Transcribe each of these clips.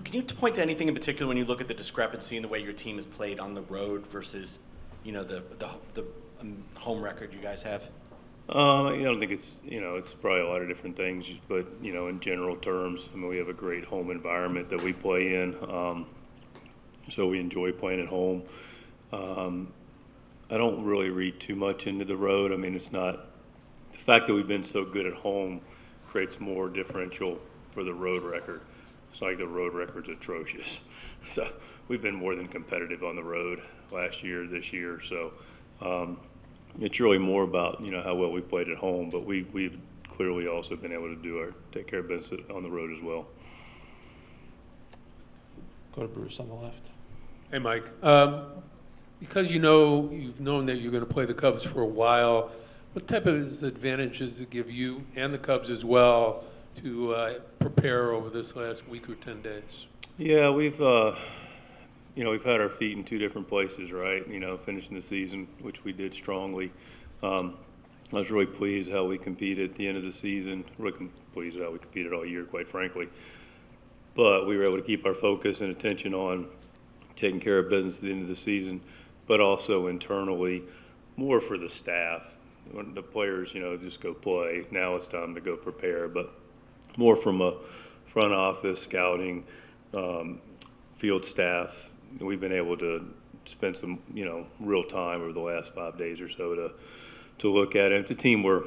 Can you point to anything in particular when you look at the discrepancy in the way your team has played on the road versus, the home record you guys have? I don't think it's probably a lot of different things, but, in general terms, we have a great home environment that we play in, so we enjoy playing at home. I don't really read too much into the road. It's not – the fact that we've been so good at home creates more differential for the road record. It's not like the road record's atrocious. So we've been more than competitive on the road last year, this year. So it's really more about, how well we played at home. But we've clearly also been able to take care of business on the road as well. Go to Bruce on the left. Hey, Mike. Because you've known that you're going to play the Cubs for a while, what type of advantage does it give you and the Cubs as well to prepare over this last week or 10 days? Yeah, we've had our feet in two different places, right? Finishing the season, which we did strongly. I was really pleased how we competed at the end of the season. Really pleased how we competed all year, quite frankly. But we were able to keep our focus and attention on taking care of business at the end of the season, but also internally, more for the staff. When the players, just go play. Now it's time to go prepare, but more from a front office, scouting, field staff. We've been able to spend some, real time over the last 5 days or so to look at it. It's a team we're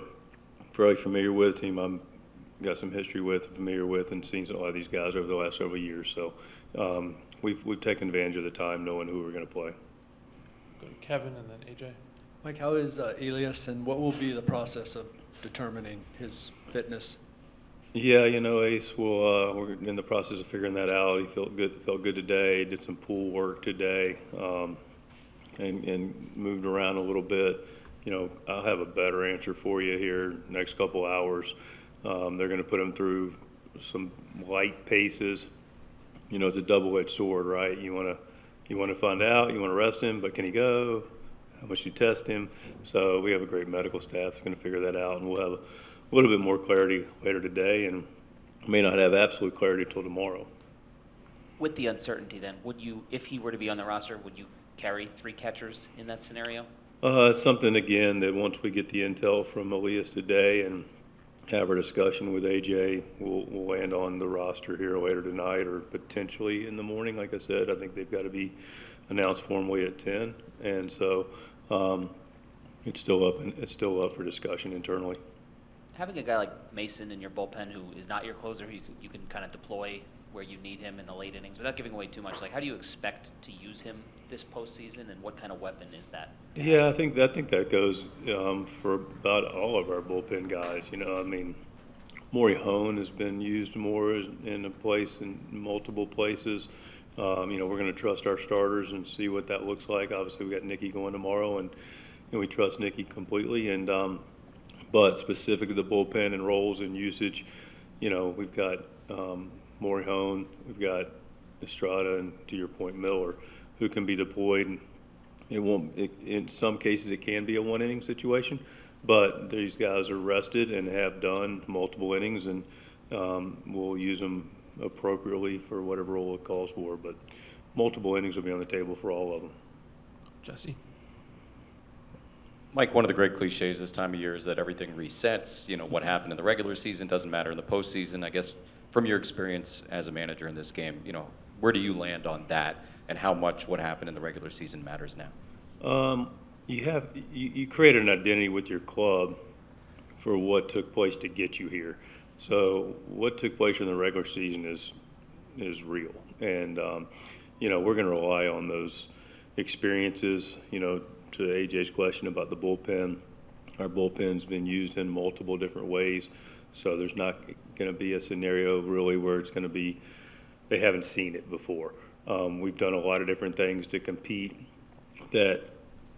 very familiar with, a team I'm got some history with, familiar with, and seen a lot of these guys over the last several years. So we've taken advantage of the time knowing who we're going to play. Go to Kevin and then AJ. Mike, how is Elias, and what will be the process of determining his fitness? Yeah, Ace we're in the process of figuring that out. He felt good today. Did some pool work today, and moved around a little bit. I'll have a better answer for you here next couple hours. They're going to put him through some light paces. It's a double-edged sword, right? You want to find out, you want to rest him, but can he go? How much you test him? So we have a great medical staff that's going to figure that out, and we'll have a little bit more clarity later today, and may not have absolute clarity until tomorrow. With the uncertainty then, would you, if he were to be on the roster, would you carry 3 catchers in that scenario? It's something, again, that once we get the intel from Elias today and have our discussion with AJ, we'll land on the roster here later tonight or potentially in the morning. Like I said, I think they've got to be announced formally at 10, and so it's still up for discussion internally. Having a guy like Mason in your bullpen who is not your closer, who you can kind of deploy where you need him in the late innings without giving away too much, how do you expect to use him this postseason, and what kind of weapon is that? Yeah, I think that goes for about all of our bullpen guys. Maury Hone has been used more in multiple places. We're going to trust our starters and see what that looks like. Obviously, we got Nicky going tomorrow, and we trust Nicky completely. And but specific to the bullpen and roles and usage, we've got Maury Hone, we've got Estrada, and to your point, Miller, who can be deployed. And in some cases, it can be a one-inning situation, but these guys are rested and have done multiple innings, and we'll use them appropriately for whatever role it calls for. But multiple innings will be on the table for all of them. Jesse. Mike, one of the great cliches this time of year is that everything resets. What happened in the regular season doesn't matter in the postseason. I guess from your experience as a manager in this game, where do you land on that, and how much what happened in the regular season matters now? You create an identity with your club for what took place to get you here. So what took place in the regular season is real, and we're going to rely on those experiences. To AJ's question about the bullpen, our bullpen's been used in multiple different ways, so there's not going to be a scenario really where it's going to be they haven't seen it before. We've done a lot of different things to compete that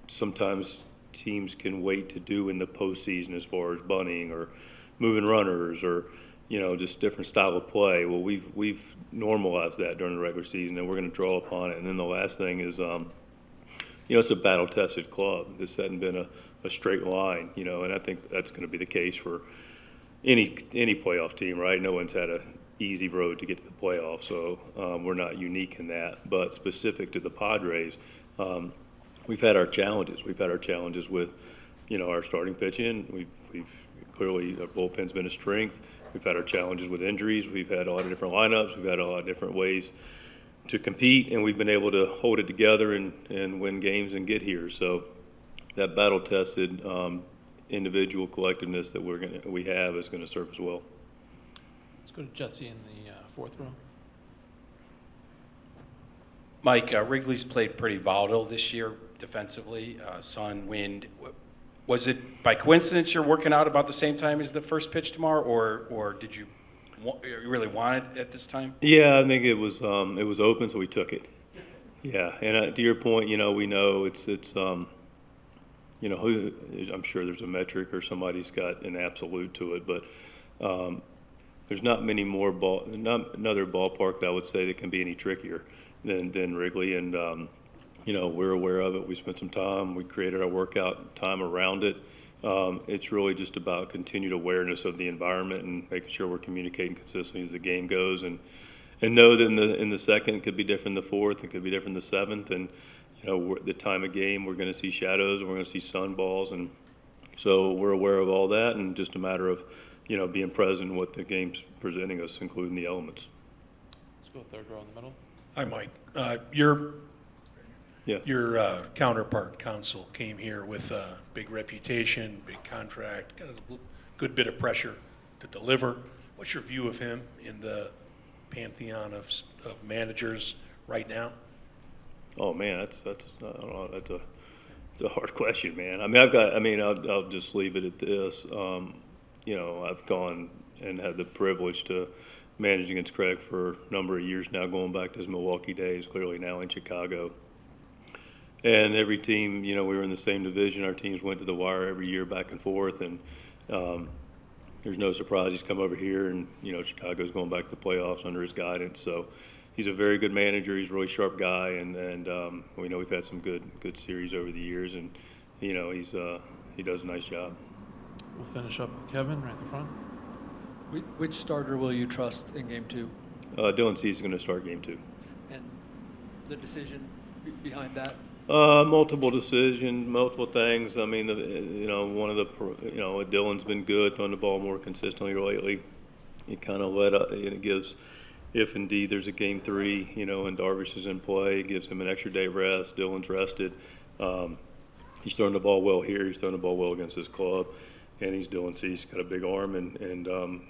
sometimes teams can wait to do in the postseason, as far as bunting or moving runners or just different style of play. Well, we've normalized that during the regular season, and we're going to draw upon it. And then the last thing is, it's a battle-tested club. This hasn't been a straight line, and I think that's going to be the case for any playoff team, right? No one's had a easy road to get to the playoffs, so we're not unique in that. But specific to the Padres, we've had our challenges. We've had our challenges with, our starting pitching. We've clearly, our bullpen's been a strength. We've had our challenges with injuries. We've had a lot of different lineups. We've had a lot of different ways to compete, and we've been able to hold it together and win games and get here. So that battle-tested individual collectiveness that we have is going to serve us well. Let's go to Jesse in the fourth row. Mike, Wrigley's played pretty volatile this year defensively, sun, wind. Was it by coincidence you're working out about the same time as the first pitch tomorrow, or did you really want it at this time? Yeah, I think it was open, so we took it. Yeah, and to your point, we know it's I'm sure there's a metric or somebody's got an absolute to it, but there's not many more not another ballpark that I would say that can be any trickier than Wrigley, and we're aware of it. We spent some time. We created our workout time around it. It's really just about continued awareness of the environment and making sure we're communicating consistently as the game goes, and know that in the second it could be different than the fourth, it could be different than the seventh, and the time of game we're going to see shadows and we're going to see sun balls, and so we're aware of all that, and just a matter of being present in what the game's presenting us, including the elements. Let's go third row in the middle. Hi, Mike. Yeah. Your counterpart, Counsell, came here with a big reputation, big contract, kind of a good bit of pressure to deliver. What's your view of him in the pantheon of managers right now? Oh man, that's I don't know, it's a hard question, man. I'll just leave it at this. I've gone and had the privilege to manage against Craig for a number of years now, going back to his Milwaukee days, clearly now in Chicago. And every team, we were in the same division. Our teams went to the wire every year, back and forth. And there's no surprise he's come over here, and Chicago's going back to the playoffs under his guidance. So he's a very good manager. He's a really sharp guy, and we know we've had some good series over the years. And he does a nice job. We'll finish up with Kevin right in the front. Which starter will you trust in Game 2? Dylan Cease is going to start Game 2. And the decision behind that? Multiple decisions, multiple things. I mean, Dylan's been good, throwing the ball more consistently lately. He kind of let up, and it gives, if indeed there's a Game 3, and Darvish is in play, it gives him an extra day rest. Dylan's rested. He's throwing the ball well here. He's throwing the ball well against his club, and he's Dylan Cease. He's got a big arm, and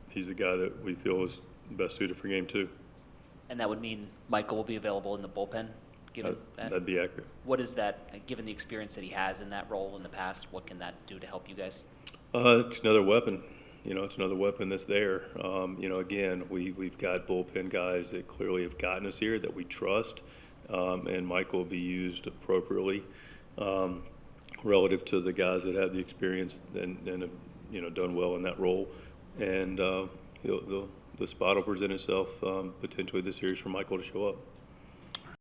he's the guy that we feel is best suited for Game 2. And that would mean Michael will be available in the bullpen? That'd be accurate. What is that, given the experience that he has in that role in the past, what can that do to help you guys? It's another weapon. It's another weapon that's there. Again, we've got bullpen guys that clearly have gotten us here that we trust, and Michael will be used appropriately relative to the guys that have the experience and have done well in that role. And the spot will present itself potentially this series for Michael to show up.